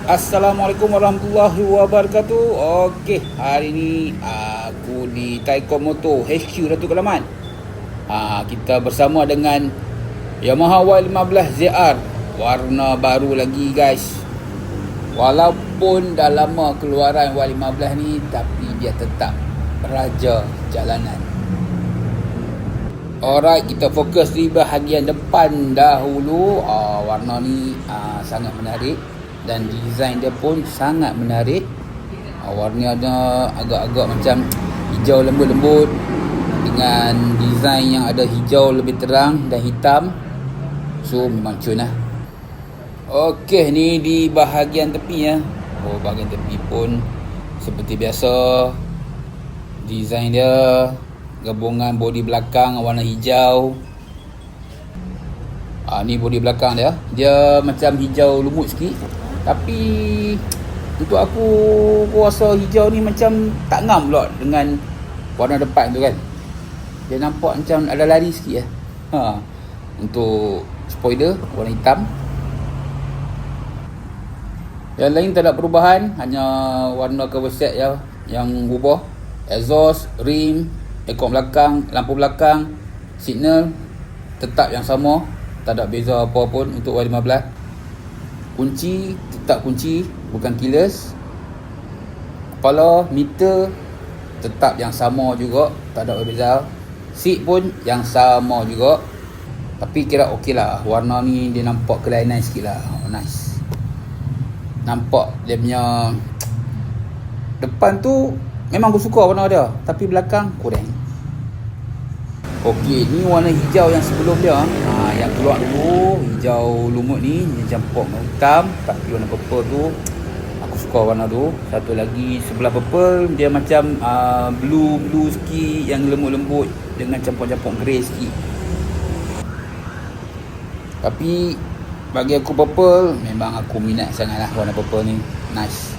Assalamualaikum warahmatullahi wabarakatuh. Okey, hari ni aku di Taikon Motor HQ Datuk Kelamat. Kita bersama dengan Yamaha Y15ZR warna baru lagi guys. Walaupun dah lama keluaran Y15 ni, tapi dia tetap raja jalanan. Alright, kita fokus di bahagian depan dahulu. Warna ni sangat menarik dan design dia pun sangat menarik. Warna dia agak-agak macam hijau lembut-lembut dengan design yang ada hijau lebih terang dan hitam. So memang cun lah. Okey, ni di bahagian tepi ya. Bahagian tepi pun seperti biasa. Design dia gabungan bodi belakang warna hijau. Ni bodi belakang dia. Dia macam hijau lumut sikit. Tapi untuk aku rasa hijau ni macam tak ngam pula dengan warna depan tu kan. Dia nampak macam ada lari sikit lah. Untuk spoiler warna hitam. Yang lain tak ada perubahan, hanya warna cover set ya yang berubah. Exhaust, rim, aircon belakang, lampu belakang, signal tetap yang sama. Tak ada beza apa pun untuk Y15. Kunci tetap kunci, bukan keyless. Kepala, meter tetap yang sama juga, tak ada beza. Seat pun yang sama juga. Tapi kira okey lah. Warna ni dia nampak kelainan sikit lah. Nice. Nampak dia punya depan tu memang aku suka warna dia, tapi belakang kurang. Okey, ni warna hijau yang sebelum dia. Yang keluar dulu hijau lumut ni, dia campur dengan hitam. Tapi warna purple tu aku suka warna tu. Satu lagi sebelah purple dia macam blue sikit yang lembut-lembut dengan campur-campur grey sikit. Tapi bagi aku purple memang aku minat sangatlah warna purple ni. Nice.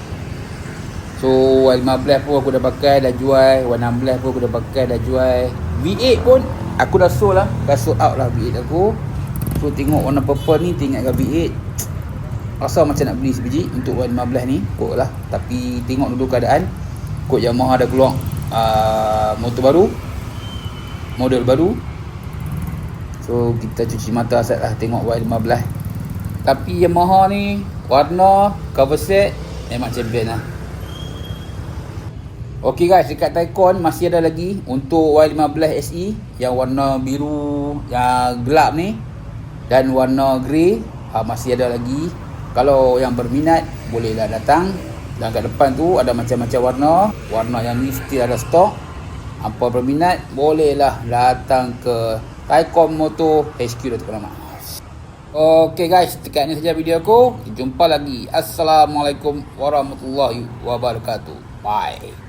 So Y15 pun aku dah pakai, dah jual. Y16 pun aku dah pakai, dah jual. V8 pun aku dah sold lah. Dah sold out lah V8 aku. So tengok warna purple ni, teringat dengan V8. Rasa macam nak beli sebiji untuk Y15 ni. Kot lah. Tapi tengok dulu keadaan. Kot Yamaha dah keluar motor baru, model baru. So kita cuci mata asal lah tengok Y15. Tapi Yamaha ni warna cover set memang champion lah. Okey guys, dekat Taikon masih ada lagi untuk Y15 SE yang warna biru yang gelap ni dan warna grey masih ada lagi. Kalau yang berminat bolehlah datang. Dan kat depan tu ada macam-macam warna. Warna yang ni still ada stok. Apa berminat bolehlah datang ke Taikon Motor HQ Datuk Kelamat. Okey guys, dekat ni saja video aku. Jumpa lagi. Assalamualaikum warahmatullahi wabarakatuh. Bye.